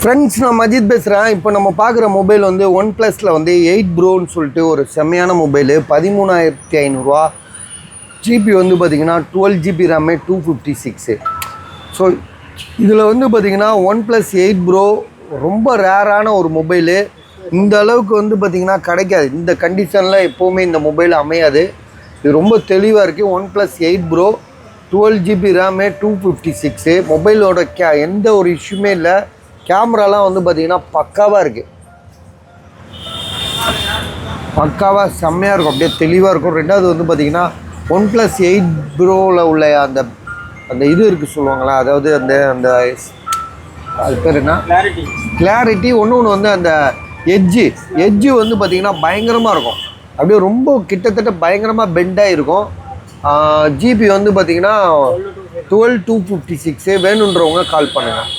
Friends, நான் மஜித் பேசுகிறேன். இப்போ நம்ம பார்க்குற மொபைல் வந்து ஒன் ப்ளஸில் வந்து 8 ப்ரோன்னு சொல்லிட்டு ஒரு செம்மையான மொபைலு. 13,500 ஜிபி வந்து பார்த்திங்கன்னா 12 ஜிபி ரேமு 256. ஸோ இதில் வந்து பார்த்திங்கன்னா ஒன் ப்ளஸ் 8 ப்ரோ ரொம்ப ரேரான ஒரு மொபைலு. இந்த அளவுக்கு வந்து பார்த்திங்கன்னா கிடைக்காது. இந்த கண்டிஷனில் எப்போவுமே இந்த மொபைல் அமையாது. இது ரொம்ப தெளிவாக இருக்குது. One plus 8 bro 12 GB RAM 256. மொபைலோட எந்த ஒரு இஷ்யூமே இல்லை. கேமராலாம் வந்து பார்த்திங்கன்னா பக்காவாக இருக்குது. பக்காவாக செம்மையாக இருக்கும், அப்படியே தெளிவாக இருக்கும். ரெண்டாவது வந்து பார்த்திங்கன்னா ஒன் ப்ளஸ் 8 ப்ரோவில் உள்ள அந்த அந்த இது இருக்குது சொல்லுவாங்களா, அதாவது அந்த அந்த அது பேர் என்ன, கிளாரிட்டி. ஒன்று வந்து அந்த எட்ஜு வந்து பார்த்திங்கன்னா பயங்கரமாக இருக்கும். அப்படியே ரொம்ப கிட்டத்தட்ட பயங்கரமாக பெண்டாக இருக்கும். ஜிபி வந்து பார்த்திங்கன்னா 12,256. வேணுன்றவங்க கால் பண்ணுங்கள்.